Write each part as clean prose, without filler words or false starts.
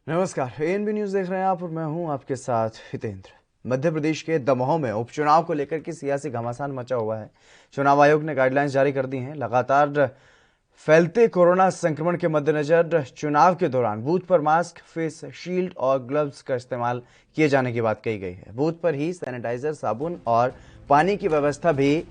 नमस्कार, ANB news देख रहे हैं आप और मैं हूं आपके साथ हितेंद्र। मध्य प्रदेश के दमोह में उपचुनाव को लेकर के सियासी घमासान मचा हुआ है। चुनाव आयोग ने गाइडलाइंस जारी कर दी हैं। लगातार फैलते कोरोना संक्रमण के मद्देनजर चुनाव के दौरान बूथ पर मास्क, फेस शील्ड और ग्लव्स का इस्तेमाल किए जाने की बात कही गई है। बूथ पर ही सैनिटाइजर, साबुन और पानी की व्यवस्था भी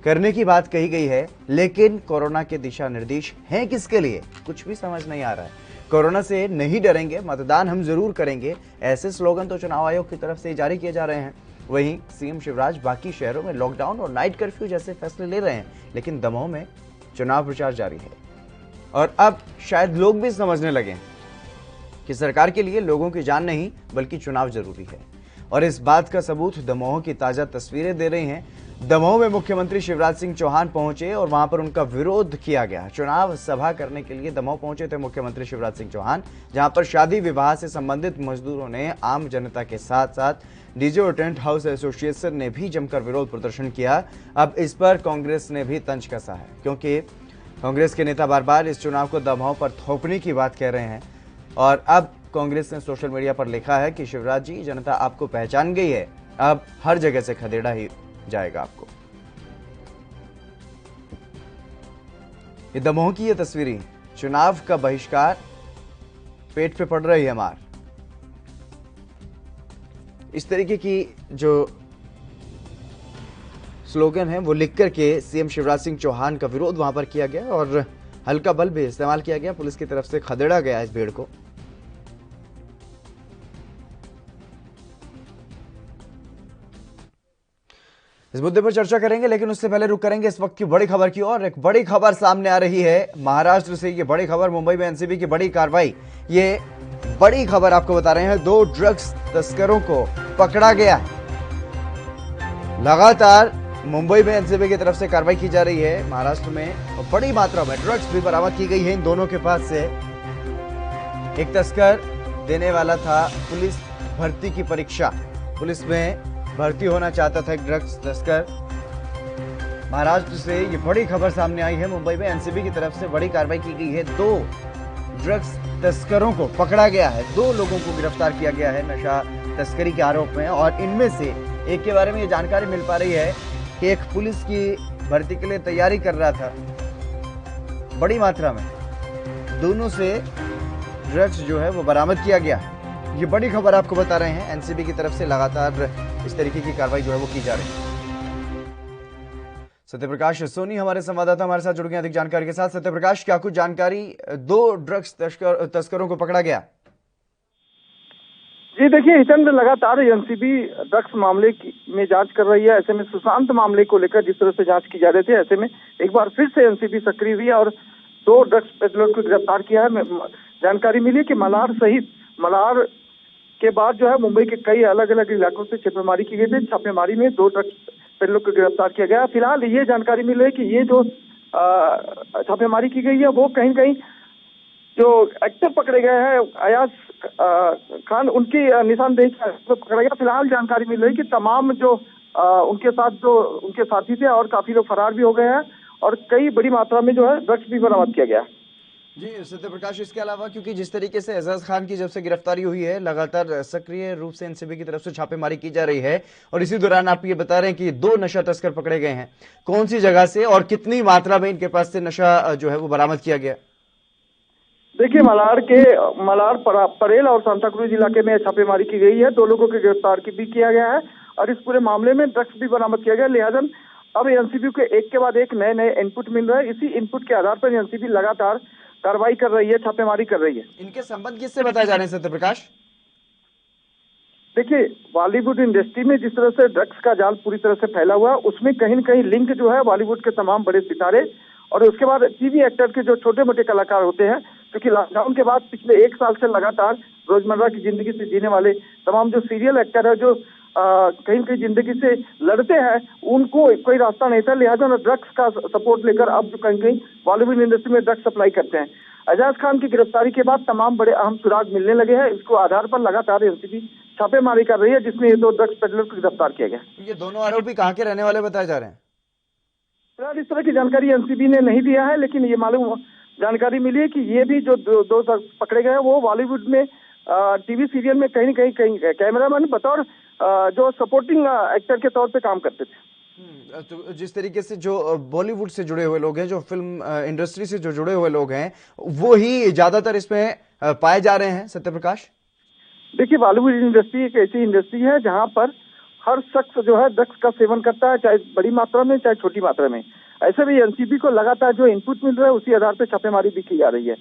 करने की बात कही गई है। लेकिन कोरोना के दिशा निर्देश हैं किसके लिए, कुछ भी समझ नहीं आ रहा है। कोरोना से नहीं डरेंगे, मतदान हम जरूर करेंगे, ऐसे स्लोगन तो चुनाव आयोग की तरफ से जारी किए जा रहे हैं। वहीं सीएम शिवराज बाकी शहरों में लॉकडाउन और नाइट कर्फ्यू जैसे फैसले ले रहे हैं, लेकिन दमोह में चुनाव प्रचार जारी है। और अब शायद लोग भी समझने लगे हैं कि सरकार के लिए लोगों की जान नहीं बल्कि चुनाव जरूरी है। और इस बात का सबूत दमोह की ताजा तस्वीरें दे रही हैं। दमोह में मुख्यमंत्री शिवराज सिंह चौहान पहुंचे और वहां पर उनका विरोध किया गया। चुनाव सभा करने के लिए दमोह पहुंचे थे मुख्यमंत्री शिवराज सिंह चौहान, जहां पर शादी विवाह से संबंधित मजदूरों ने आम जनता के साथ साथ डीजे और टेंट हाउस एसोसिएशन ने भी जमकर विरोध प्रदर्शन किया। अब इस पर कांग्रेस ने भी तंज कसा है, क्योंकि कांग्रेस के नेता बार बार इस चुनाव को दमोह पर थोपने की बात कह रहे हैं। और अब कांग्रेस ने सोशल मीडिया पर लिखा है कि शिवराज जी, जनता आपको पहचान गई है, अब हर जगह से खदेड़ा ही जाएगा आपको। ये दमोह की ये तस्वीरें, चुनाव का बहिष्कार, पेट पे पड़ रही है मार। इस तरीके की जो स्लोगन है वो लिख करके सीएम शिवराज सिंह चौहान का विरोध वहां पर किया गया और हल्का बल भी इस्तेमाल किया गया। पुलिस की तरफ से खदेड़ा गया इस भीड़ को। इस मुद्दे पर चर्चा करेंगे, लेकिन उससे पहले रुक करेंगे इस वक्त की बड़ी खबर की ओर। एक बड़ी खबर सामने आ रही है महाराष्ट्र से। ये बड़ी खबर, मुंबई में एनसीबी की बड़ी कार्रवाई। ये बड़ी खबर आपको बता रहे हैं, 2 ड्रग्स तस्करों को पकड़ा गया है। लगातार मुंबई में एनसीबी की तरफ से कार्रवाई की जा रही है। महाराष्ट्र में बड़ी मात्रा में ड्रग्स भी बरामद की गई है इन दोनों के पास से। एक तस्कर देने वाला था पुलिस भर्ती की परीक्षा, पुलिस में भर्ती होना चाहता था एक ड्रग्स तस्कर। महाराष्ट्र से ये बड़ी खबर सामने आई है। मुंबई में एनसीबी की तरफ से बड़ी कार्रवाई की गई है। 2 ड्रग्स तस्करों को पकड़ा गया है। 2 लोगों को गिरफ्तार किया गया है नशा तस्करी के आरोप में। और इनमें से एक के बारे में ये जानकारी मिल पा रही है कि एक पुलिस की भर्ती के लिए तैयारी कर रहा था। बड़ी मात्रा में दोनों से ड्रग्स जो है वो बरामद किया गया है। ये बड़ी खबर आपको बता रहे हैं। एनसीबी की तरफ से लगातार इस तरीके की कार्रवाई जो है वो की जा रही है। सत्यप्रकाश सोनी हमारे संवाददाता हमारे साथ जुड़ गए अधिक जानकारी के साथ। सत्यप्रकाश, क्या कुछ जानकारी? 2 ड्रग्स तस्करों को पकड़ा गया। जी देखिए हितेंद्र, लगातार एनसीबी ड्रग्स मामले में जांच कर रही है। ऐसे में सुशांत मामले को लेकर जिस तरह से जांच की जा रही थी, ऐसे में एक बार फिर से एनसीबी सक्रिय हुई है और 2 ड्रग्स पेडलर को गिरफ्तार किया है। जानकारी मिली कि मलार सहित मलार के बाद जो है मुंबई के कई अलग अलग इलाकों से छापेमारी की गई थी। छापेमारी में 2 ड्रग्स पेडलर को गिरफ्तार किया गया। फिलहाल ये जानकारी मिल रही है कि ये जो छापेमारी की गई है वो कहीं कहीं जो एक्टर पकड़े गए हैं अयाज खान, उनकी निशानदेही पकड़ा गया। फिलहाल जानकारी मिल रही है कि तमाम जो उनके साथ जो उनके साथी थे और काफी लोग फरार भी हो गए हैं और कई बड़ी मात्रा में जो है ड्रग्स भी बरामद किया गया। जी सत्यप्रकाश, इसके अलावा क्योंकि जिस तरीके से एजाज खान की जब से गिरफ्तारी हुई है, लगातार सक्रिय रूप से एनसीबी की तरफ से छापेमारी की जा रही है और इसी दौरान आप ये बता रहे हैं कि 2 नशा तस्कर पकड़े गए हैं। कौन सी जगह से और कितनी मात्रा में इनके पास से नशा जो है वो बरामद किया गया? देखिए मलार परेल और सांताक्रूज इलाके में छापेमारी की गई है। 2 लोगों की गिरफ्तार भी किया गया है और इस पूरे मामले में ड्रग्स भी बरामद किया गया। लिहाजा अब एनसीबी को एक के बाद एक नए नए इनपुट मिल रहे हैं। इसी इनपुट के आधार पर एनसीबी लगातार कार्रवाई कर रही है, छापेमारी कर रही है। इनके संबंध किससे बताए जा रहे हैं सत्यप्रकाश? देखिए बॉलीवुड इंडस्ट्री में जिस तरह से ड्रग्स का जाल पूरी तरह से फैला हुआ है, उसमें कहीं न कहीं लिंक जो है बॉलीवुड के तमाम बड़े सितारे और उसके बाद टीवी एक्टर के जो छोटे मोटे कलाकार होते हैं, क्योंकि लॉकडाउन के बाद पिछले 1 साल से लगातार रोजमर्रा की जिंदगी से जीने वाले तमाम जो सीरियल एक्टर है, जो कहीं कहीं जिंदगी से लड़ते हैं, उनको कोई रास्ता नहीं था। लिहाजा ड्रग्स का सपोर्ट लेकर अब जो कहीं कहीं बॉलीवुड इंडस्ट्री में ड्रग्स सप्लाई करते हैं। एजाज खान की गिरफ्तारी के बाद तमाम बड़े अहम सुराग मिलने लगे हैं। इसको आधार पर लगातार एनसीबी छापेमारी कर रही है, जिसमें ये 2 ड्रग्स पेडलर को गिरफ्तार किया गया। ये दोनों आरोपी कहाँ के रहने वाले बताए जा रहे हैं? फिलहाल इस तरह की जानकारी एनसीबी ने नहीं दिया है, लेकिन ये मालूम जानकारी मिली है कि ये भी जो 2 पकड़े गए हैं वो बॉलीवुड में टीवी सीरियल में कहीं न कहीं कैमरामैन बतौर जो सपोर्टिंग एक्टर के तौर पे काम करते थे। तो जिस तरीके से जो बॉलीवुड से जुड़े हुए लोग हैं, जो फिल्म इंडस्ट्री से जो जुड़े हुए लोग हैं, वो ही ज्यादातर इसमें पाए जा रहे हैं, सत्य प्रकाश। देखिए, बॉलीवुड इंडस्ट्री एक ऐसी इंडस्ट्री है जहां पर हर शख्स जो है ड्रग्स का सेवन करता है, चाहे बड़ी मात्रा में चाहे छोटी मात्रा में। ऐसे भी एनसीबी को लगातार जो इनपुट मिल रहा है उसी आधार पर छापेमारी भी की जा रही है।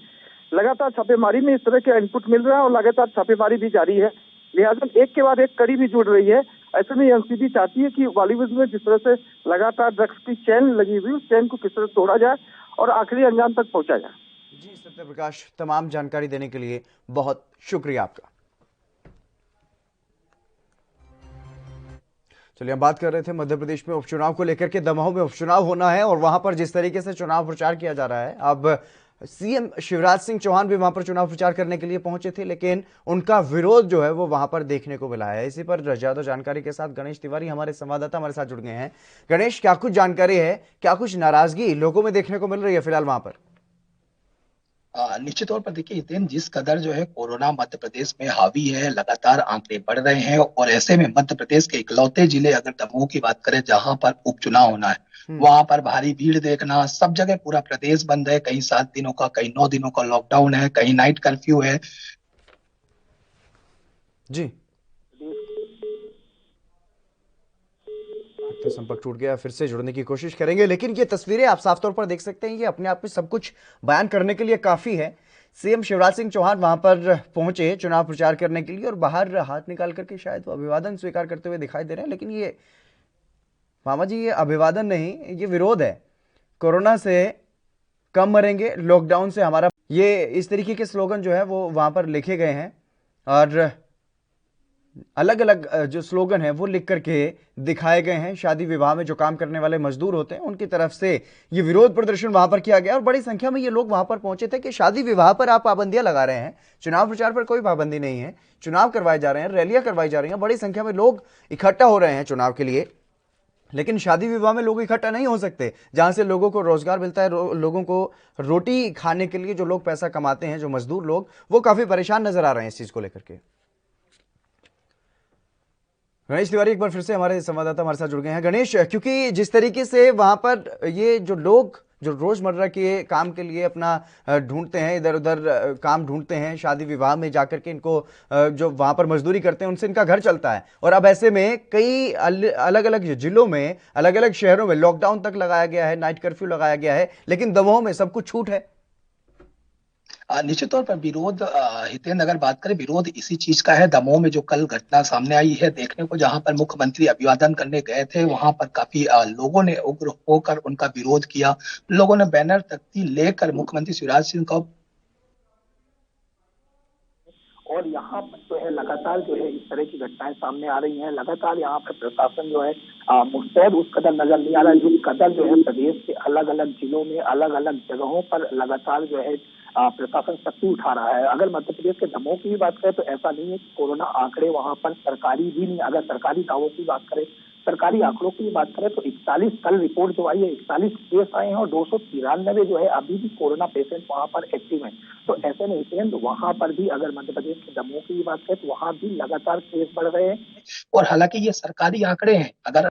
लगातार छापेमारी में इस तरह के इनपुट मिल रहा है और लगातार छापेमारी भी जारी है, लिहाजा एक के बाद एक कड़ी भी जुड़ रही है। ऐसे में एनसीबी चाहती है कि बॉलीवुड में जिस तरह से लगातार ड्रग्स की चेन लगी हुई, उस चेन को किस तरह तोड़ा जाए और आखिरी अंजाम तक पहुंचा जाए। जी सत्य प्रकाश, तमाम जानकारी देने के लिए बहुत शुक्रिया आपका। चलिए, हम बात कर रहे थे मध्य प्रदेश में उपचुनाव को लेकर के। दमोह में उपचुनाव होना है और वहां पर जिस तरीके से चुनाव प्रचार किया जा रहा है, अब सीएम शिवराज सिंह चौहान भी वहां पर चुनाव प्रचार करने के लिए पहुंचे थे, लेकिन उनका विरोध जो है वो वहां पर देखने को मिला है। इसी पर ज्यादा जानकारी के साथ गणेश तिवारी हमारे संवाददाता हमारे साथ जुड़ गए हैं। गणेश, क्या कुछ जानकारी है, क्या कुछ नाराजगी लोगों में देखने को मिल रही है फिलहाल वहां पर? निश्चित तौर पर देखिए हितेन, जिस कदर जो है कोरोना मध्य प्रदेश में हावी है, लगातार आंकड़े बढ़ रहे हैं और ऐसे में मध्य प्रदेश के इकलौते जिले अगर दमोह की बात करें जहां पर उपचुनाव होना है, वहां पर भारी भीड़ देखना, सब जगह पूरा प्रदेश बंद है। कहीं 7 दिनों का, कहीं 9 दिनों का लॉकडाउन है, कहीं नाइट कर्फ्यू है। जी, संपर्क टूट गया, फिर से जुड़ने की कोशिश करेंगे, लेकिन ये तस्वीरें आप साफ तौर पर देख सकते हैं, ये अपने आप में सब कुछ बयान करने के लिए काफी है। सीएम शिवराज सिंह चौहान वहां पर पहुंचे चुनाव प्रचार करने के लिए और बाहर हाथ निकाल करके शायद वो अभिवादन स्वीकार करते हुए दिखाई दे रहे हैं, लेकिन ये मामा जी, ये अभिवादन नहीं, ये विरोध है। कोरोना से कम मरेंगे, लॉकडाउन से हमारा, ये इस तरीके के स्लोगन जो है वो वहां पर लिखे गए हैं और अलग अलग जो स्लोगन है वो लिख करके दिखाए गए हैं। शादी विवाह में जो काम करने वाले मजदूर होते हैं उनकी तरफ से ये विरोध प्रदर्शन वहां पर किया गया और बड़ी संख्या में ये लोग वहां पर पहुंचे थे कि शादी विवाह पर आप पाबंदियां लगा रहे हैं, चुनाव प्रचार पर कोई पाबंदी नहीं है, चुनाव करवाए जा रहे हैं, रैलियां करवाई जा रही हैं, बड़ी संख्या में लोग इकट्ठा हो रहे हैं चुनाव के लिए, लेकिन शादी विवाह में लोग इकट्ठा नहीं हो सकते। जहां से लोगों को रोजगार मिलता है, लोगों को रोटी खाने के लिए जो लोग पैसा कमाते हैं, जो मजदूर लोग, वो काफी परेशान नजर आ रहे हैं इस चीज को लेकर के। गणेश तिवारी एक बार फिर से हमारे संवाददाता हमारे साथ जुड़ गए हैं। गणेश, क्योंकि जिस तरीके से वहां पर ये जो लोग जो रोजमर्रा के काम के लिए अपना ढूंढते हैं, इधर उधर काम ढूंढते हैं, शादी विवाह में जाकर के इनको जो वहां पर मजदूरी करते हैं उनसे इनका घर चलता है, और अब ऐसे में कई अलग अलग जिलों में, अलग अलग शहरों में लॉकडाउन तक लगाया गया है, नाइट कर्फ्यू लगाया गया है, लेकिन दमोह में सब कुछ छूट है। निश्चित तौर पर विरोध, हितेंद्र अगर बात करें, विरोध इसी चीज का है। दमोह में जो कल घटना सामने आई है देखने को, जहां पर मुख्यमंत्री अभिवादन करने गए थे, वहां पर काफी लोगों ने उग्र होकर उनका विरोध किया। लोगों ने बैनर तख्ती लेकर मुख्यमंत्री शिवराज सिंह का, और यहाँ पर जो है लगातार जो है इस तरह की घटनाएं सामने आ रही हैं। लगातार यहाँ पर प्रशासन जो है मुस्तैद उस कदर नजर नहीं आ रहा है जो कदर जो है प्रदेश के अलग अलग जिलों में, अलग अलग जगहों पर लगातार जो है प्रशासन सख्ती उठा रहा है। अगर मध्य प्रदेश के दमोह की भी बात करें तो ऐसा नहीं है कि कोरोना आंकड़े वहां पर सरकारी भी नहीं, अगर सरकारी दावों की बात करें, सरकारी आंकड़ों की बात करें तो 41 कल रिपोर्ट जो आई है, 41 केस आए हैं और 293 जो है अभी भी कोरोना पेशेंट वहां पर एक्टिव हैं। तो ऐसे में हितेंद्र वहां पर भी अगर मध्य प्रदेश के दमोह की बात करें तो वहां भी लगातार केस बढ़ रहे हैं। और हालांकि ये सरकारी आंकड़े हैं, अगर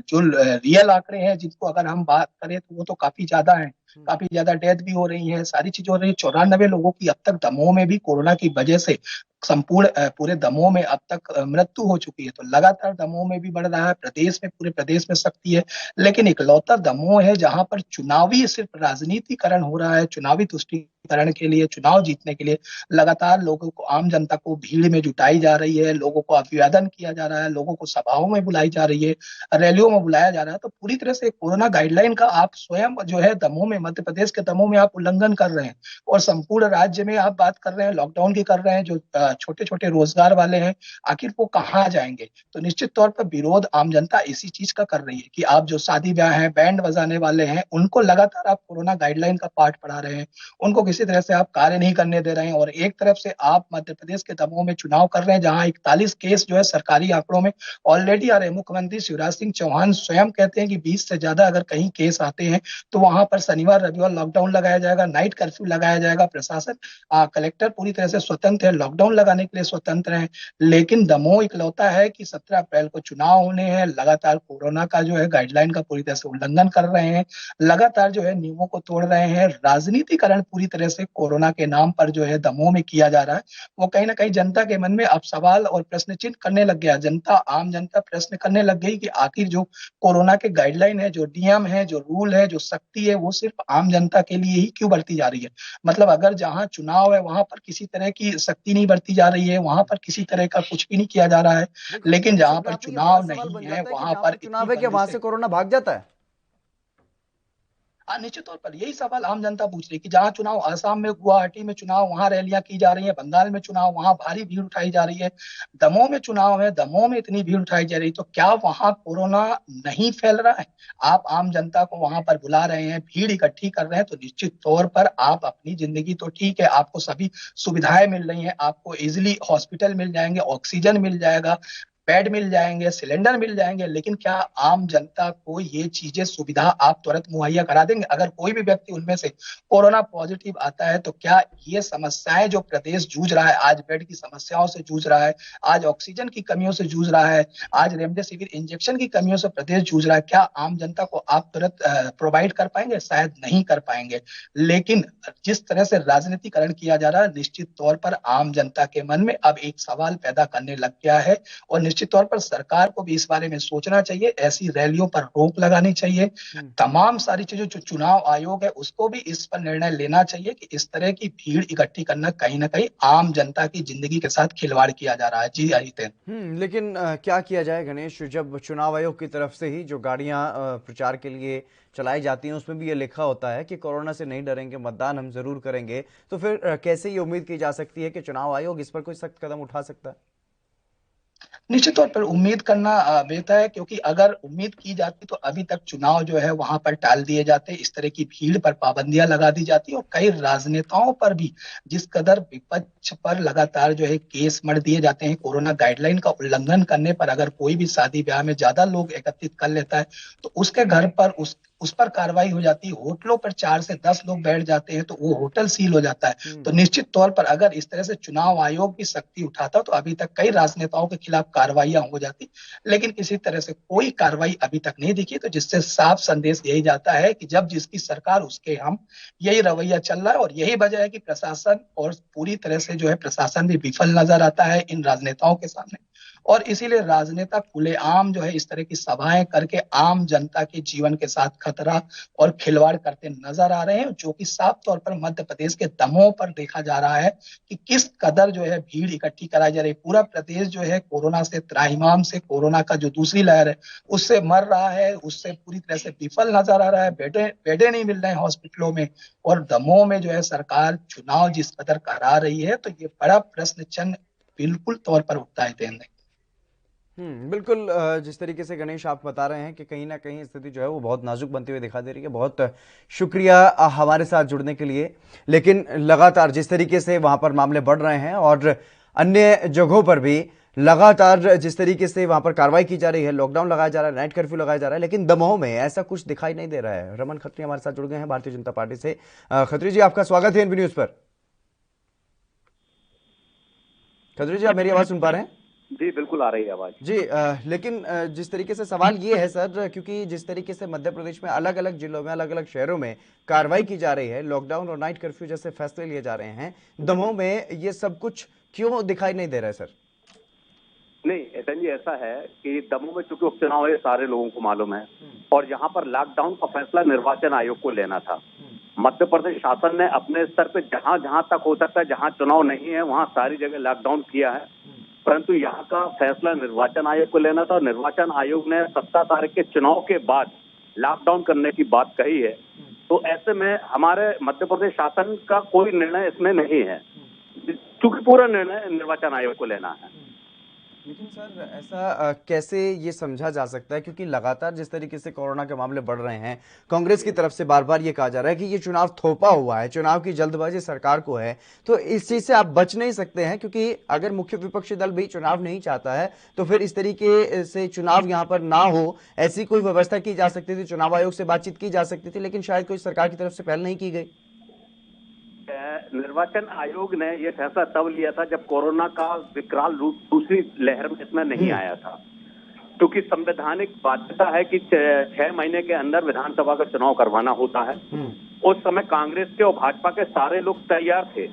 जो रियल आंकड़े हैं जिनको अगर हम बात करें तो वो तो काफी ज्यादा है, काफी ज्यादा डेथ भी हो रही है, सारी चीजें हो रही है। 94 लोगों की अब तक दमोह में भी कोरोना की वजह से संपूर्ण पूरे दमोह में अब तक मृत्यु हो चुकी है। तो लगातार दमोह में भी बढ़ रहा है, प्रदेश में, पूरे प्रदेश में सख्ती है, लेकिन इकलौता दमोह है जहां पर चुनावी सिर्फ राजनीतिकरण हो रहा है। चुनावी तुष्टीकरण के लिए, चुनाव जीतने के लिए लगातार लोगों को, आम जनता को भीड़ में जुटाई जा रही है, लोगों को अभिवादन किया जा रहा है, लोगों को सभाओं में बुलाई जा रही है, रैलियों में बुलाया जा रहा है। तो पूरी तरह से कोरोना गाइडलाइन का आप स्वयं जो है दमोह में, मध्य प्रदेश के दमोह में आप उल्लंघन कर रहे हैं और संपूर्ण राज्य में आप बात कर रहे हैं, लॉकडाउन की कर रहे हैं। जो छोटे छोटे रोजगार वाले हैं, आखिर वो कहाँ जाएंगे? तो निश्चित तौर पर विरोध आम जनता इसी चीज का कर रही है कि आप जो शादी ब्याह है, बैंड बजाने वाले हैं, उनको लगातार आप कोरोना गाइडलाइन का पाठ पढ़ा रहे हैं, उनको किसी किसी तरह से आप कार्य नहीं करने दे रहे हैं। और एक तरफ से आप मध्य प्रदेश के दमोह में चुनाव कर रहे हैं, जहां 41 केस जो है सरकारी आंकड़ों में ऑलरेडी आ रहे हैं। मुख्यमंत्री शिवराज सिंह चौहान स्वयं कहते हैं कि 20 से ज्यादा अगर कहीं केस आते हैं तो वहां पर शनिवार रविवार लॉकडाउन लगाया जाएगा, नाइट कर्फ्यू लगाया जाएगा। प्रशासन कलेक्टर पूरी तरह से स्वतंत्र है, लॉकडाउन लगाने के लिए स्वतंत्र है। लेकिन दमोह इकलौता है कि 17 अप्रैल को चुनाव होने हैं, लगातार कोरोना का जो है गाइडलाइन का पूरी तरह से उल्लंघन कर रहे हैं, लगातार जो है नियमों को तोड़ रहे हैं। राजनीतिकरण पूरी तरह से कोरोना के नाम पर जो है दमोह में किया जा रहा है। वो कहीं ना कहीं जनता के मन में अब सवाल और प्रश्न चिन्ह करने लग गया। आम जनता प्रश्न करने लग गई कि आखिर जो कोरोना के गाइडलाइन है, जो नियम है, जो रूल है, जो सख्ती है, वो सिर्फ आम जनता के लिए ही क्यों बरती जा रही है। मतलब अगर जहां चुनाव है वहां पर किसी तरह की सख्ती नहीं बरती जा रही है, वहां पर किसी तरह का कुछ भी नहीं किया जा रहा है। बिल्कुल, लेकिन तो इस जहां पर बात में ये बड़ा चुनाव सवाल नहीं बन है जाता है कि वहां जहां पर पर इतनी चुनाव है क्या वहां से बंदिशें। कोरोना भाग जाता है? हाँ, निश्चित तौर पर यही सवाल आम जनता पूछ रही है कि जहां चुनाव असम में, गुवाहाटी में चुनाव, वहां रैलियां की जा रही है, बंगाल में चुनाव, वहां भारी भीड़ उठाई जा रही है, दमोह में चुनाव है, दमोह में इतनी भीड़ उठाई जा रही है, तो क्या वहां कोरोना नहीं फैल रहा है? आप आम जनता को वहां पर बुला रहे हैं, भीड़ इकट्ठी कर रहे हैं, तो निश्चित तौर पर आप अपनी जिंदगी तो ठीक है, आपको सभी सुविधाएं मिल रही हैं, आपको इजिली हॉस्पिटल मिल जाएंगे, ऑक्सीजन मिल जाएगा, बेड मिल जाएंगे, सिलेंडर मिल जाएंगे, लेकिन क्या आम जनता को ये चीजें सुविधा आप तुरंत मुहैया करा देंगे? अगर कोई भी व्यक्ति उनमें से कोरोना पॉजिटिव आता है तो क्या ये समस्याएं जो प्रदेश जूझ रहा है, आज बेड की समस्याओं से जूझ रहा है, आज ऑक्सीजन की कमियों से जूझ रहा है, आज रेमडेसिविर इंजेक्शन की कमियों से प्रदेश जूझ रहा है, क्या आम जनता को आप तुरंत प्रोवाइड कर पाएंगे? शायद नहीं कर पाएंगे। लेकिन जिस तरह से राजनीतिकरण किया जा रहा है, निश्चित तौर पर आम जनता के मन में अब एक सवाल पैदा करने लग गया है। और निश्चित तौर पर सरकार को भी इस बारे में सोचना चाहिए, ऐसी रैलियों पर रोक लगानी चाहिए। तमाम सारी चीजें, जो चुनाव आयोग है उसको भी इस पर निर्णय लेना चाहिए कि इस तरह की भीड़ इकट्ठी करना कहीं ना कहीं आम जनता की जिंदगी के साथ खिलवाड़ किया जा रहा है। जी आदित्य। लेकिन क्या किया जाए गणेश, जब चुनाव आयोग की तरफ से ही जो गाड़ियां प्रचार के लिए चलाई जाती हैं उसमें भी ये लिखा होता है कि कोरोना से नहीं डरेंगे, मतदान हम जरूर करेंगे, तो फिर कैसे ये उम्मीद की जा सकती है कि चुनाव आयोग इस पर कोई सख्त कदम उठा सकता है? निश्चित तौर पर उम्मीद करना बेहतर है, क्योंकि अगर उम्मीद की जाती तो अभी तक चुनाव जो है वहां पर टाल दिए जाते, इस तरह की भीड़ पर पाबंदियां लगा दी जाती, और कई राजनेताओं पर भी जिस कदर विपक्ष पर लगातार जो है केस मढ़ दिए जाते हैं कोरोना गाइडलाइन का उल्लंघन करने पर। अगर कोई भी शादी ब्याह में ज्यादा लोग एकत्रित कर लेता है तो उसके घर पर उस पर कार्रवाई हो जाती है। होटलों पर 4 से 10 लोग बैठ जाते हैं तो वो होटल सील हो जाता है। तो निश्चित तौर पर अगर इस तरह से चुनाव आयोग भी सख्ती उठाता तो अभी तक कई राजनेताओं के खिलाफ कार्रवाइयां हो जाती, लेकिन किसी तरह से कोई कार्रवाई अभी तक नहीं दिखी। तो जिससे साफ संदेश यही जाता है कि जब जिसकी सरकार उसके हम, यही रवैया चल रहा है। और यही वजह है कि प्रशासन, और पूरी तरह से जो है प्रशासन भी विफल नजर आता है इन राजनेताओं के सामने। और इसीलिए राजनेता खुलेआम जो है इस तरह की सभाएं करके आम जनता के जीवन के साथ खतरा और खिलवाड़ करते नजर आ रहे हैं, जो कि साफ तौर पर मध्य प्रदेश के दमोह पर देखा जा रहा है कि किस कदर जो है भीड़ इकट्ठी कराई जा रही है। पूरा प्रदेश जो है कोरोना से त्राहिमाम से, कोरोना का जो दूसरी लहर है उससे मर रहा है, उससे पूरी तरह से विफल नजर आ रहा है। बेडे बेडे नहीं मिल रहे हैं हॉस्पिटलों में, और दमोह में जो है सरकार चुनाव जिस कदर करा रही है, तो ये बड़ा प्रश्न चिन्ह बिल्कुल तौर पर उठता है देने। बिल्कुल, जिस तरीके से गणेश आप बता रहे हैं कि कहीं ना कहीं स्थिति जो है वो बहुत नाजुक बनती हुई दिखा दे रही है। बहुत शुक्रिया हमारे साथ जुड़ने के लिए। लेकिन लगातार जिस तरीके से वहां पर मामले बढ़ रहे हैं और अन्य जगहों पर भी लगातार जिस तरीके से वहां पर कार्रवाई की जा रही है, लॉकडाउन लगाया जा रहा है, नाइट कर्फ्यू लगाया जा रहा है, लेकिन दमोह में ऐसा कुछ दिखाई नहीं दे रहा है। रमन खत्री हमारे साथ जुड़ गए हैं भारतीय जनता पार्टी से। खत्री जी, आपका स्वागत है एनबी न्यूज पर। खत्री जी, आप मेरी आवाज सुन पा रहे हैं? जी बिल्कुल आ रही है आवाज जी। लेकिन जिस तरीके से सवाल ये है सर, क्योंकि जिस तरीके से मध्य प्रदेश में अलग अलग जिलों में, अलग अलग शहरों में कार्रवाई की जा रही है, लॉकडाउन और नाइट कर्फ्यू जैसे फैसले लिए जा रहे हैं, दमोह में ये सब कुछ क्यों दिखाई नहीं दे रहा है सर? नहीं एतन जी, ऐसा है कि दमोह में चूंकि उपचुनाव है, सारे लोगों को मालूम है, और यहाँ पर लॉकडाउन का फैसला निर्वाचन आयोग को लेना था। मध्य प्रदेश शासन ने अपने स्तर पे जहां जहां तक हो सकता है, जहां चुनाव नहीं है वहां सारी जगह लॉकडाउन किया है, परंतु यहाँ का फैसला निर्वाचन आयोग को लेना था। और निर्वाचन आयोग ने 17 तारीख के चुनाव के बाद लॉकडाउन करने की बात कही है। तो ऐसे में हमारे मध्य प्रदेश शासन का कोई निर्णय इसमें नहीं है, क्योंकि पूरा निर्णय निर्वाचन आयोग को लेना है। लेकिन सर ऐसा कैसे ये समझा जा सकता है, क्योंकि लगातार जिस तरीके से कोरोना के मामले बढ़ रहे हैं, कांग्रेस की तरफ से बार बार ये कहा जा रहा है कि ये चुनाव थोपा हुआ है, चुनाव की जल्दबाजी सरकार को है, तो इस चीज से आप बच नहीं सकते हैं, क्योंकि अगर मुख्य विपक्षी दल भी चुनाव नहीं चाहता है तो फिर इस तरीके से चुनाव यहाँ पर ना हो, ऐसी कोई व्यवस्था की जा सकती थी, चुनाव आयोग से बातचीत की जा सकती थी, लेकिन शायद कोई सरकार की तरफ से पहल नहीं की गई। निर्वाचन आयोग ने यह फैसला तब लिया था जब कोरोना का विकराल रूप दूसरी लहर में इतना नहीं आया था, क्योंकि संवैधानिक बाध्यता है कि 6 महीने के अंदर विधानसभा का चुनाव करवाना होता है। उस समय कांग्रेस के और भाजपा के सारे लोग तैयार थे।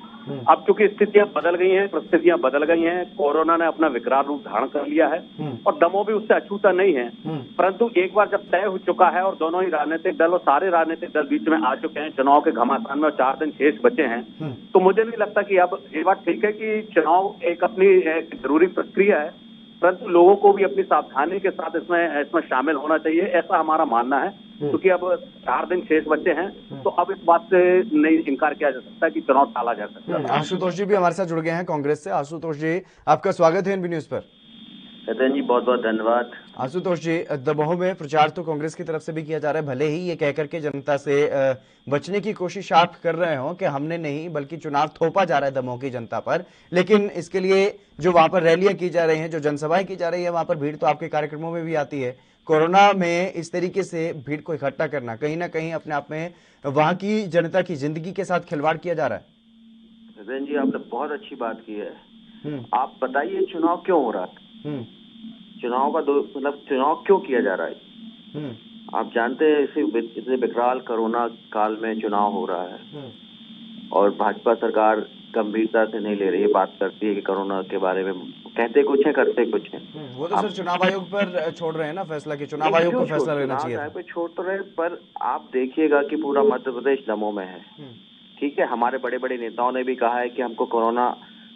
अब चूंकि स्थितियां बदल गई हैं, परिस्थितियां बदल गई हैं, कोरोना ने अपना विकराल रूप धारण कर लिया है और दमोह भी उससे अछूता नहीं है, परंतु एक बार जब तय हो चुका है और दोनों ही राजनीतिक दल और सारे राजनीतिक दल बीच में आ चुके हैं चुनाव के घमासान में और 4 दिन शेष बचे हैं, तो मुझे नहीं लगता कि अब ये बात ठीक है कि चुनाव एक अपनी जरूरी प्रक्रिया है, परंतु लोगों को भी अपनी सावधानी के साथ इसमें शामिल होना चाहिए, ऐसा हमारा मानना है। क्योंकि अब 4 दिन शेष बचे हैं, तो अब इस बात से नहीं इनकार किया जा सकता कि चुनाव टाला जा सकता है। आशुतोष जी भी हमारे साथ जुड़ गए हैं कांग्रेस से। आशुतोष जी, आपका स्वागत है एनबी न्यूज पर। सत्यन जी, बहुत बहुत धन्यवाद। आशुतोष जी, दमोह में प्रचार तो कांग्रेस की तरफ से भी किया जा रहा है, भले ही ये कहकर के जनता से बचने की कोशिश आप कर रहे हो कि हमने नहीं बल्कि चुनाव थोपा जा रहा है दमोह की जनता पर, लेकिन इसके लिए जो वहां पर रैलियां की जा रही हैं, जो जनसभाएं की जा रही है, वहां पर भीड़ तो आपके कार्यक्रमों में भी आती है। कोरोना में इस तरीके से भीड़ को इकट्ठा करना कहीं ना कहीं अपने आप में वहां की जनता की जिंदगी के साथ खिलवाड़ किया जा रहा है। सत्यन जी, आपने बहुत अच्छी बात की है। आप बताइए चुनाव क्यों हो रहा है? चुनाव का मतलब चुनाव क्यों किया जा रहा है? आप जानते हैं इतने विकराल कोरोना काल में चुनाव हो रहा है और भाजपा सरकार गंभीरता से नहीं ले रही है, बात करती है कि कोरोना के बारे में, कहते कुछ है करते कुछ है। वो तो सर चुनाव आयोग पर छोड़ रहे हैं ना फैसला, कि चुनाव आयोग को फैसला लेना चाहिए था। छोड़ तो रहे, पर आप देखिएगा कि पूरा मध्य प्रदेश दमोह में है। ठीक है, हमारे बड़े बड़े नेताओं ने भी कहा है कि हमको कोरोना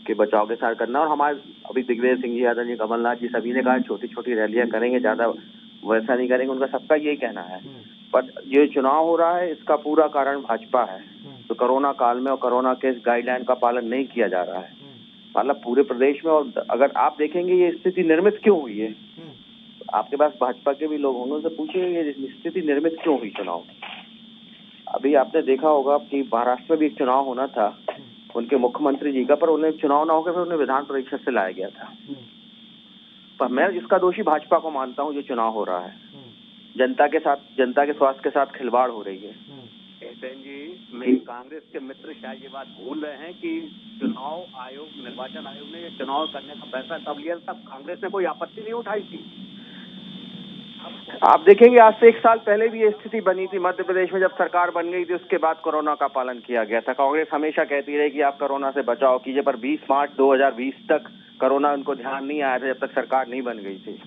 के बचाव के साथ करना, और हमारे अभी दिग्विजय सिंह जी यादव जी, कमलनाथ जी, सभी ने कहा छोटी छोटी रैलियां करेंगे, ज्यादा वैसा नहीं करेंगे, उनका सबका यही कहना है। पर ये चुनाव हो रहा है, इसका पूरा कारण भाजपा है। तो कोरोना काल में और कोरोना के गाइडलाइन का पालन नहीं किया जा रहा है, मतलब पूरे प्रदेश में। और अगर आप देखेंगे ये स्थिति निर्मित क्यों हुई है, आपके पास भाजपा के भी लोग होंगे, उनसे पूछिए ये स्थिति निर्मित क्यों हुई चुनाव। अभी आपने देखा होगा कि महाराष्ट्र में भी एक चुनाव होना था उनके मुख्यमंत्री जी का, पर उन्हें चुनाव ना होकर फिर उन्हें विधान परिषद से लाया गया था। पर मैं इसका दोषी भाजपा को मानता हूँ। जो चुनाव हो रहा है जनता के साथ, जनता के स्वास्थ्य के साथ खिलवाड़ हो रही है। जी, मेरे कांग्रेस के मित्र शायद ये बात भूल रहे हैं कि चुनाव आयोग, निर्वाचन आयोग ने ये चुनाव करने का फैसला तब लिया तब कांग्रेस ने कोई आपत्ति नहीं उठाई थी। आप देखेंगे आज से 1 साल पहले भी ये स्थिति बनी थी मध्य प्रदेश में, जब सरकार बन गई थी उसके बाद कोरोना का पालन किया गया था। कांग्रेस हमेशा कहती रही कि आप कोरोना से बचाव कीजिए, पर 20 मार्च 2020 तक कोरोना उनको ध्यान नहीं आया था, जब तक सरकार नहीं बन गई थी।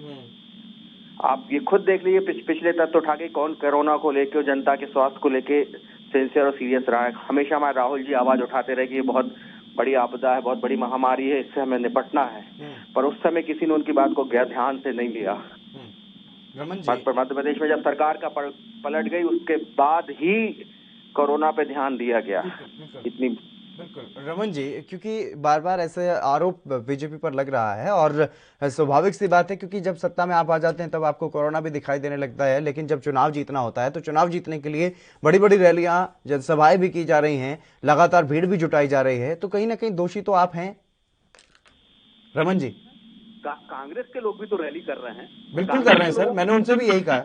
आप ये खुद देख लीजिए, पिछले तत्व उठा के कौन कोरोना को लेके और जनता के स्वास्थ्य को लेके सिंसियर और सीरियस रहा है। हमेशा हमारे राहुल जी आवाज उठाते रहे कि ये बहुत बड़ी आपदा है, बहुत बड़ी महामारी है, इससे हमें निपटना है, पर उस समय किसी ने उनकी बात को ध्यान से नहीं लिया। पर मध्य प्रदेश में जब सरकार का पलट गई उसके बाद ही कोरोना पे ध्यान दिया गया। इतनी बिल्कुल रमन जी, क्योंकि बार बार ऐसे आरोप बीजेपी पर लग रहा है और स्वाभाविक सी बात है, क्योंकि जब सत्ता में आप आ जाते हैं तब आपको कोरोना भी दिखाई देने लगता है, लेकिन जब चुनाव जीतना होता है तो चुनाव जीतने के लिए बड़ी बड़ी रैलियां, जनसभाएं भी की जा रही हैं, लगातार भीड़ भी जुटाई जा रही है, तो कहीं ना कहीं दोषी तो आप हैं रमन जी। कांग्रेस के लोग भी तो रैली कर रहे हैं। बिल्कुल कर रहे हैं सर, मैंने उनसे भी यही कहा।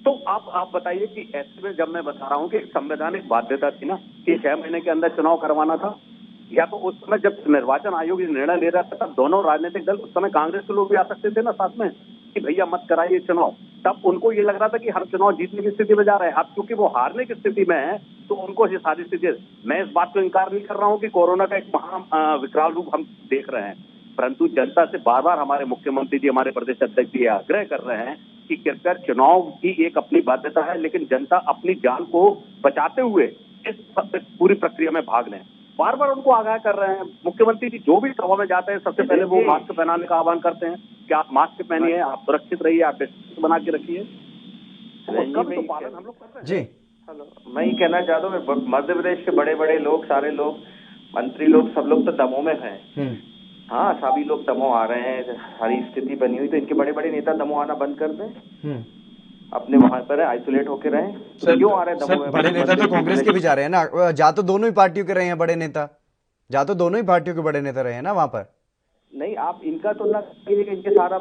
तो आप बताइए कि ऐसे में जब मैं बता रहा हूँ कि एक संवैधानिक बाध्यता थी ना कि 6 महीने के अंदर चुनाव करवाना था, या तो उस समय जब निर्वाचन आयोग ये निर्णय ले रहा था तब दोनों राजनीतिक दल, उस समय कांग्रेस के लोग भी आ सकते थे ना साथ में कि भैया मत कराइए चुनाव, तब उनको ये लग रहा था कि हम चुनाव जीतने की स्थिति में जा रहे हैं। अब क्योंकि वो हारने की स्थिति में है तो उनको ये सारी स्थिति, मैं इस बात को इनकार नहीं कर रहा हूँ कि कोरोना का एक महा विकराल रूप हम देख रहे हैं, परंतु जनता से बार बार हमारे मुख्यमंत्री जी, हमारे प्रदेश अध्यक्ष जी आग्रह कर रहे हैं कि कृपया चुनाव की एक अपनी बाध्यता है, लेकिन जनता अपनी जान को बचाते हुए इस पूरी प्रक्रिया में भाग लें। बार बार उनको आगाह कर रहे हैं। मुख्यमंत्री जी जो भी सभा में जाते हैं सबसे पहले वो मास्क पहनाने का आह्वान करते हैं कि आप मास्क पहनिए, आप सुरक्षित रहिए, आप डिस्टेंस बना के रखिए। उसका भी तो पालन हम लोग कर रहे हैं। जी हेलो, मैं ये कहना चाहता हूँ, मध्य प्रदेश के बड़े बड़े लोग, सारे लोग, मंत्री लोग, सब लोग तो दमोह में हैं। हाँ, सभी लोग दमोह आ रहे हैं, सारी स्थिति बनी हुई, तो इनके बड़े बड़े नेता दमोह आना बंद कर दें, अपने वहां पर आइसोलेट होके रहें। तो क्यों आ रहे हैं दमोह में? बड़े नेता तो कांग्रेस के भी जा रहे हैं ना, जा तो दोनों ही पार्टियों के रहे हैं बड़े नेता, जा तो दोनों ही पार्टियों के बड़े नेता रहे हैं ना वहां पर। नहीं, आप इनका तुलना कीजिए कि इनके सारा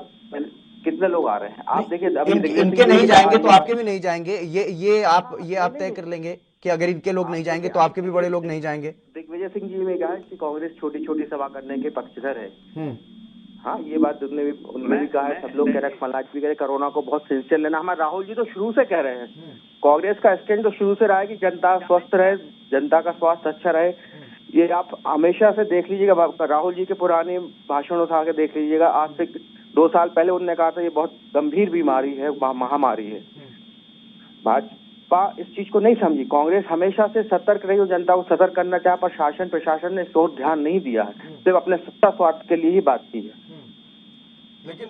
कितने लोग आ रहे हैं। आप देखिए अभी इनके नहीं जाएंगे तो आपके भी नहीं जाएंगे, ये आप तय कर लेंगे कि अगर इनके लोग नहीं जाएंगे तो आपके भी बड़े लोग नहीं जाएंगे। दिग्विजय सिंह जी ने कहा कि कांग्रेस छोटी छोटी सभा करने के पक्षधर है। हाँ, ये बात उन्होंने भी कहा है, सब लोग कह रहे हैं, कमलनाथ भी कह रहे कोरोना को बहुत सिंसियर लेना। हमारे राहुल जी तो शुरू से कह रहे हैं, कांग्रेस का स्टैंड तो शुरू से रहा है कि जनता स्वस्थ रहे, जनता का स्वास्थ्य अच्छा रहे। ये आप हमेशा से देख लीजिएगा, राहुल जी के पुराने भाषण उठा के देख लीजिएगा। आज से 2 साल पहले उन्होंने कहा था ये बहुत गंभीर बीमारी है, महामारी है। भाजपा इस चीज को नहीं समझी। कांग्रेस हमेशा से सतर्क रही और जनता को सतर्क करना चाहा, पर शासन प्रशासन ने इस ओर ध्यान नहीं दिया है, सिर्फ अपने सत्ता स्वार्थ के लिए ही बात की है। लेकिन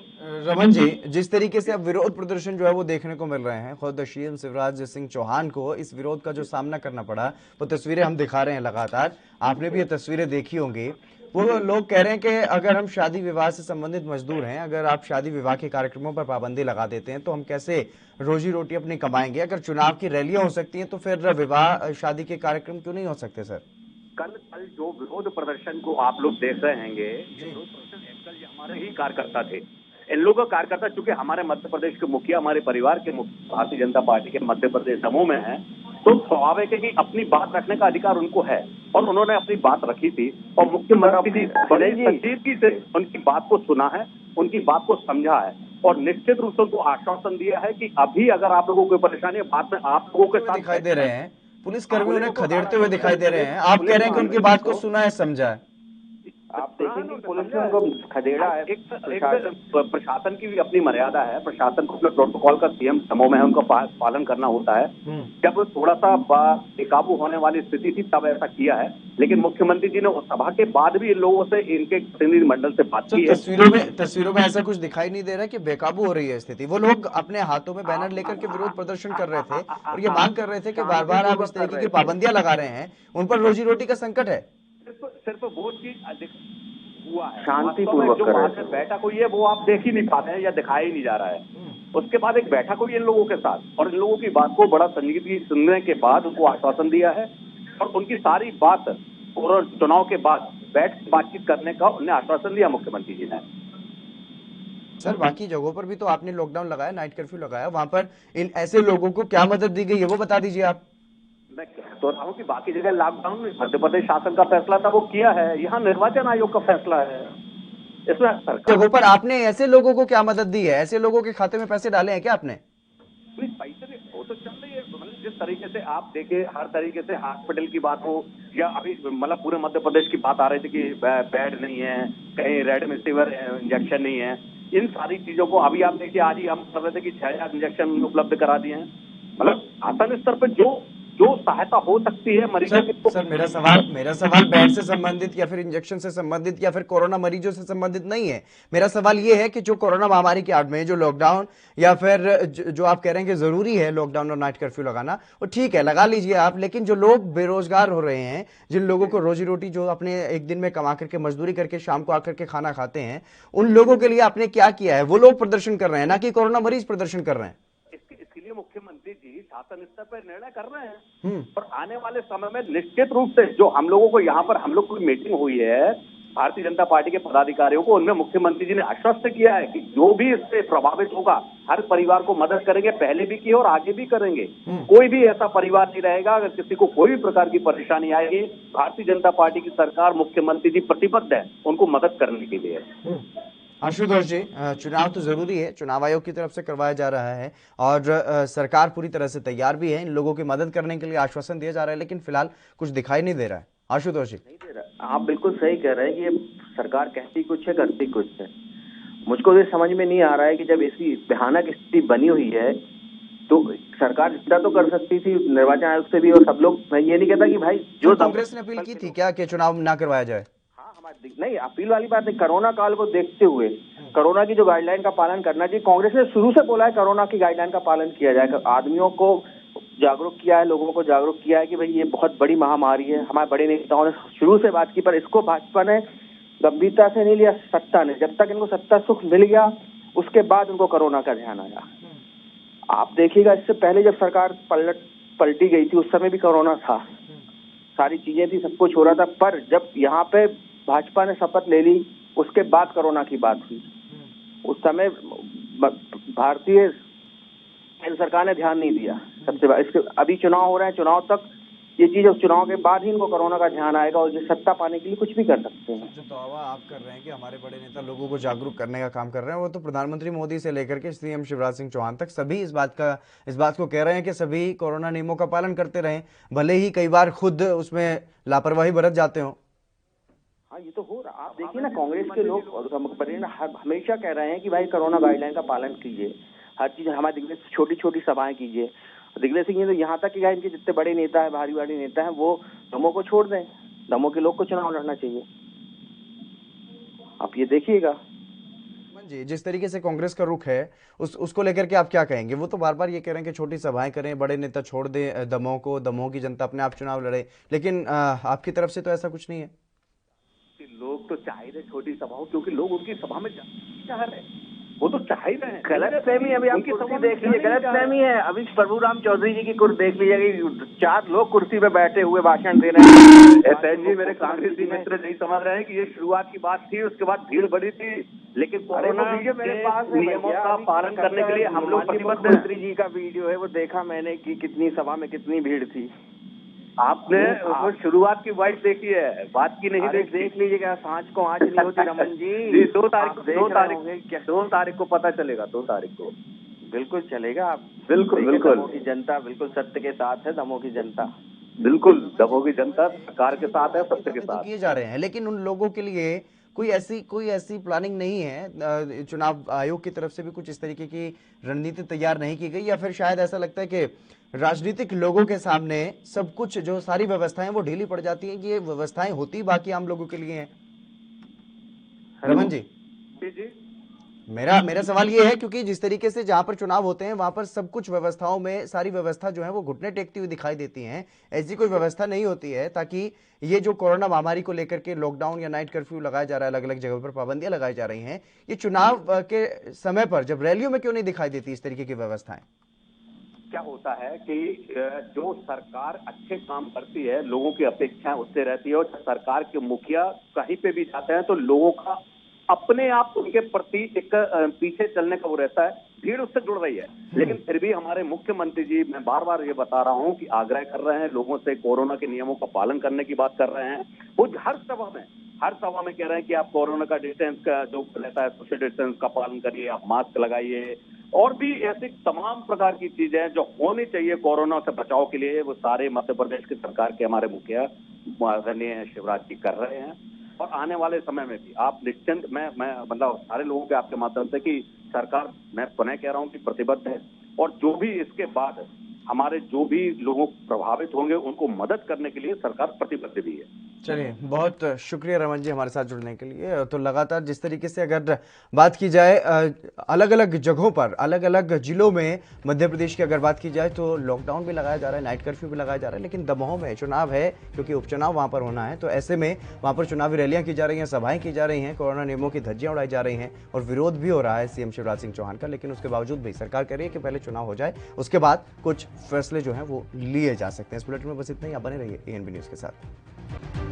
रमन जी, जिस तरीके से अब विरोध प्रदर्शन जो है वो देखने को मिल रहे हैं, खुद सीएम शिवराज सिंह चौहान को इस विरोध का जो सामना करना पड़ा, वो तस्वीरें हम दिखा रहे हैं लगातार, आपने भी ये तस्वीरें देखी होंगी। वो लोग कह रहे हैं कि अगर हम शादी विवाह से संबंधित मजदूर हैं, अगर आप शादी विवाह के कार्यक्रमों पर पाबंदी लगा देते हैं तो हम कैसे रोजी रोटी अपनी कमाएंगे? अगर चुनाव की रैलियां हो सकती हैं तो फिर विवाह शादी के कार्यक्रम क्यों नहीं हो सकते? सर, कल जो विरोध प्रदर्शन को आप लोग देख रहे हैंगे, ये हमारे ही कार्यकर्ता थे। इन लोगों का कार्यकर्ता चूंकि हमारे मध्य प्रदेश के मुखिया, हमारे परिवार के मुखिया भारतीय जनता पार्टी के मध्य प्रदेश समूह में है, तो स्वाभाविक है कि अपनी बात रखने का अधिकार उनको है, और उन्होंने अपनी बात रखी थी और मुख्यमंत्री जी बड़े संजीदगी से उनकी बात को सुना है, उनकी बात को समझा है और निश्चित रूप से उनको आश्वासन दिया है कि अभी अगर आप लोगों को परेशानी है, बात में आप लोगों के साथ दिखाई दे रहे हैं, पुलिस कर्मी उन्हें खदेड़ते हुए दिखाई दे रहे हैं, आप कह रहे हैं कि उनकी बात को सुना है, समझा है। आप देखेंगे पुलिस ने उनको खदेड़ा है। प्रशासन की भी अपनी मर्यादा है, प्रशासन को अपने प्रोटोकॉल का सीएम समूह में है उनका पालन करना होता है। जब थोड़ा सा बेकाबू होने वाली स्थिति थी तब ऐसा किया है, लेकिन मुख्यमंत्री जी ने सभा के बाद भी इन लोगों से, इनके प्रतिनिधि मंडल से बात की है। तस्वीरों में ऐसा कुछ दिखाई नहीं दे रहा कि बेकाबू हो रही है स्थिति। वो लोग अपने हाथों में बैनर लेकर के विरोध प्रदर्शन कर रहे थे और ये मांग कर रहे थे कि बार बार आप इस तरीके की पाबंदियां लगा रहे हैं, उन पर रोजी रोटी का संकट है। सिर्फ वो चीज हुआ है, शांतिपूर्वक जो वहां से बैठक हुई है वो आप देख ही नहीं पाते हैं या दिखाई नहीं जा रहा है। उसके बाद एक बैठक हुई इन लोगों के साथ और इन लोगों की बात को बड़ा संजीदगी सुनने के बाद उनको आश्वासन दिया है और उनकी सारी बात और चुनाव के बाद बैठ बातचीत करने का उन्हें आश्वासन दिया मुख्यमंत्री जी ने। सर, बाकी जगहों पर भी तो आपने लॉकडाउन लगाया, नाइट कर्फ्यू लगाया, वहां पर इन ऐसे लोगों को क्या मदद दी गई है वो बता दीजिए आप। मैं कह तो रहा हूँ कि बाकी जगह लॉकडाउन मध्य प्रदेश शासन का फैसला था वो किया है, यहाँ निर्वाचन आयोग का फैसला है। इसमें जगहों पर आपने ऐसे लोगों को क्या मदद दी है? ऐसे लोगों के खाते में पैसे डाले हैं क्या आपने? पैसे वो तो चल रही है, जिस तरीके से आप देखे, हर तरीके से हॉस्पिटल की बात हो या अभी मतलब पूरे मध्य प्रदेश की बात आ रही थी कि बेड नहीं है, कहीं रेमडेसिविर इंजेक्शन नहीं है, इन सारी चीजों को अभी आप देखिए, आज ही हम कर रहे थे कि 6000 इंजेक्शन उपलब्ध करा दिए हैं। मतलब शासन स्तर पर जो सहायता हो सकती है मरीजों की। सर, मेरा सवाल बेड से संबंधित या फिर इंजेक्शन से संबंधित या फिर कोरोना मरीजों से संबंधित नहीं है। मेरा सवाल ये है कि जो कोरोना महामारी की आड़ में जो लॉकडाउन या फिर जो आप कह रहे हैं कि जरूरी है लॉकडाउन और नाइट कर्फ्यू लगाना, वो ठीक है, लगा लीजिए आप, लेकिन जो लोग बेरोजगार हो रहे हैं, जिन लोगों को रोजी रोटी जो अपने एक दिन में कमा करके मजदूरी करके शाम को आकर के खाना खाते हैं, उन लोगों के लिए आपने क्या किया है? वो लोग प्रदर्शन कर रहे हैं, ना कि कोरोना मरीज प्रदर्शन कर रहे हैं। मुख्यमंत्री जी शासन स्तर पर निर्णय कर रहे हैं और आने वाले समय में निश्चित रूप से जो हम लोगों को यहाँ पर हम लोग कोई मीटिंग हुई है भारतीय जनता पार्टी के पदाधिकारियों को, उनमें मुख्यमंत्री जी ने आश्वस्त किया है कि जो भी इससे प्रभावित होगा हर परिवार को मदद करेंगे, पहले भी की और आगे भी करेंगे। कोई भी ऐसा परिवार नहीं रहेगा अगर किसी को कोई भी प्रकार की परेशानी आएगी, भारतीय जनता पार्टी की सरकार, मुख्यमंत्री जी प्रतिबद्ध है उनको मदद करने के लिए। आशुतोष जी, चुनाव तो जरूरी है, चुनाव आयोग की तरफ से करवाया जा रहा है और सरकार पूरी तरह से तैयार भी है, इन लोगों की मदद करने के लिए आश्वासन दिया जा रहा है, लेकिन फिलहाल कुछ दिखाई नहीं दे रहा है। आशुतोष जी, नहीं दे रहा। आप बिल्कुल सही कह रहे हैं कि ये सरकार कहती कुछ है करती कुछ है। मुझको ये समझ में नहीं आ रहा है कि जब ऐसी भयानक स्थिति बनी हुई है तो सरकार जितना तो कर सकती थी निर्वाचन आयोग से भी, और सब लोग, मैं ये नहीं कहता कि भाई जो कांग्रेस ने अपील की थी क्या कि चुनाव ना करवाया जाए? नहीं, अपील वाली बात नहीं, कोरोना काल को देखते हुए कोरोना की जो गाइडलाइन का पालन करना चाहिए, कांग्रेस ने शुरू से बोला है कोरोना की गाइडलाइन का पालन किया जाए, आदमियों को जागरूक किया है, लोगों को जागरूक किया है कि भाई ये बहुत बड़ी महामारी है। हमारे बड़े नेताओं ने शुरू से बात की, पर इसको भाजपा ने गंभीरता से नहीं लिया सत्ता ने। जब तक इनको सत्ता सुख मिल गया उसके बाद इनको कोरोना का ध्यान आया। आप देखिएगा इससे पहले जब सरकार पलटी गई थी उस समय भी कोरोना था, सारी चीजें थी, सब कुछ हो रहा था, पर जब यहाँ पे भाजपा ने शपथ ले ली उसके बाद कोरोना की बात हुई। उस समय भारतीय केंद्र सरकार ने ध्यान नहीं दिया। सबसे बड़ा इसके अभी चुनाव हो रहे हैं, चुनाव तक ये चीज, उस चुनाव के बाद ही इनको कोरोना का ध्यान आएगा और ये सत्ता पाने के लिए कुछ भी कर सकते हैं। जो दावा आप कर रहे हैं कि हमारे बड़े नेता लोगों को जागरूक करने का काम कर रहे हैं, वो तो प्रधानमंत्री मोदी से लेकर के सीएम शिवराज सिंह चौहान तक सभी इस बात को कह रहे हैं कि सभी कोरोना नियमों का पालन करते रहें, भले ही कई बार खुद उसमें लापरवाही बरत जाते हो। हाँ, ये तो हो रहा। आप देखिए ना, कांग्रेस के लोग हमेशा कह रहे हैं कि भाई कोरोना गाइडलाइन का पालन कीजिए, हर चीज हमारे दिग्विजय छोटी छोटी सभाएं कीजिए। दिग्विजय सिंह जी तो यहाँ तक कि इनके जितने बड़े नेता है, भारी नेता है, वो दमोह को छोड़ दें, दमोह के लोग को चुनाव लड़ना चाहिए। आप ये देखिएगा जी, जिस तरीके से कांग्रेस का रुख है उसको लेकर के आप क्या कहेंगे? वो तो बार बार ये कह रहे हैं कि छोटी सभाएं करें, बड़े नेता छोड़ दें दमोह को, दमोह की जनता अपने आप चुनाव लड़े, लेकिन आपकी तरफ से तो ऐसा कुछ नहीं है। लोग तो चाह रहे छोटी सभाओं, क्योंकि लोग उनकी सभा में चाह रहे हैं, वो तो चाह ही रहे हैं। गलत फहमी, अभी आप कुर्सी देख लीजिए, गलत फहमी है। अभी प्रभु राम चौधरी जी की कुर्सी देख लीजिए कि 4 लोग कुर्सी पे बैठे हुए भाषण दे रहे हैं। एसएन जी मेरे कांग्रेसी मित्र नहीं समझ रहे हैं कि ये शुरुआत की बात थी, उसके बाद भीड़ बढ़ी थी, लेकिन कोरोना वीडियो मेरे पास नियमों का पालन करने के लिए हम लोग प्रतिबद्ध हैं। मुख्यमंत्री जी का वीडियो है, वो देखा मैंने कि कितनी सभा में कितनी भीड़ थी। आपने वो शुरुआत की वाइट देखी है, बात की नहीं देखी। देख लीजिएगा, सांझ को आंच नहीं होती रमन जी। 2 तारीख को पता चलेगा, 2 तारीख को बिल्कुल चलेगा। आप बिल्कुल दमोह की जनता बिल्कुल सत्य के साथ है। दमोह की जनता बिल्कुल, दमोह की जनता सरकार के साथ है, सत्य के साथ किए जा रहे हैं, लेकिन उन लोगों के लिए कोई ऐसी प्लानिंग नहीं है, चुनाव आयोग की तरफ से भी कुछ इस तरीके की रणनीति तैयार नहीं की गई, या फिर शायद ऐसा लगता है कि राजनीतिक लोगों के सामने सब कुछ, जो सारी व्यवस्थाएं वो ढीली पड़ जाती हैं, कि ये व्यवस्थाएं होती बाकी आम लोगों के लिए हैं। रमन जी, मेरा सवाल ये है, क्योंकि जिस तरीके से जहां पर चुनाव होते हैं वहां पर सब कुछ व्यवस्थाओं में सारी व्यवस्था जो है वो घुटने टेकती हुई दिखाई देती हैं, ऐसी कोई व्यवस्था नहीं होती है ताकि ये जो कोरोना महामारी को लेकर के लॉकडाउन या नाइट कर्फ्यू लगाया जा रहा है, अलग अलग जगहों पर पाबंदियां लगाई जा रही हैं, ये चुनाव के समय पर जब रैलियों में क्यों नहीं दिखाई देती इस तरीके की व्यवस्थाएं? क्या होता है कि जो सरकार अच्छे काम करती है, लोगों की अपेक्षाएं उससे रहती है, और जब सरकार के मुखिया कहीं पे भी जाते हैं तो लोगों का अपने आप उनके प्रति एक पीछे चलने का वो रहता है, भीड़ उससे जुड़ रही है। लेकिन फिर भी हमारे मुख्यमंत्री जी, मैं बार बार ये बता रहा हूँ कि आग्रह कर रहे हैं लोगों से, कोरोना के नियमों का पालन करने की बात कर रहे हैं। वो हर सभा में कह रहे हैं कि आप कोरोना का डिस्टेंस का जो रहता है, सोशल डिस्टेंस का पालन करिए, आप मास्क लगाइए, और भी ऐसी तमाम प्रकार की चीजें जो होनी चाहिए कोरोना से बचाव के लिए, वो सारे मध्य प्रदेश की सरकार के हमारे मुखिया माननीय शिवराज जी कर रहे हैं। और आने वाले समय में भी आप निश्चिंत, मैं मतलब सारे लोगों के आपके माध्यम से कि सरकार, मैं पुनः कह रहा हूं कि प्रतिबद्ध है, और जो भी इसके बाद हमारे जो भी लोग प्रभावित होंगे उनको मदद करने के लिए सरकार प्रतिबद्ध भी है। चलिए, बहुत शुक्रिया रमन जी हमारे साथ जुड़ने के लिए। तो लगातार जिस तरीके से अगर बात की जाए अलग अलग जगहों पर, अलग अलग जिलों में मध्य प्रदेश की अगर बात की जाए तो लॉकडाउन भी लगाया जा रहा है, नाइट कर्फ्यू भी लगाया जा रहा है, लेकिन दमोह में चुनाव है, क्योंकि उपचुनाव वहाँ पर होना है, तो ऐसे में वहाँ पर चुनावी रैलियाँ की जा रही हैं, सभाएं की जा रही हैं, कोरोना नियमों की धज्जियाँ उड़ाई जा रही हैं, और विरोध भी हो रहा है सीएम शिवराज सिंह चौहान का। लेकिन उसके बावजूद भी सरकार कह रही है कि पहले चुनाव हो जाए, उसके बाद कुछ फैसले जो हैं वो लिए जा सकते हैं। इस बुलेटिन में बस इतना ही। आप बने रहिए ANB न्यूज़ के साथ।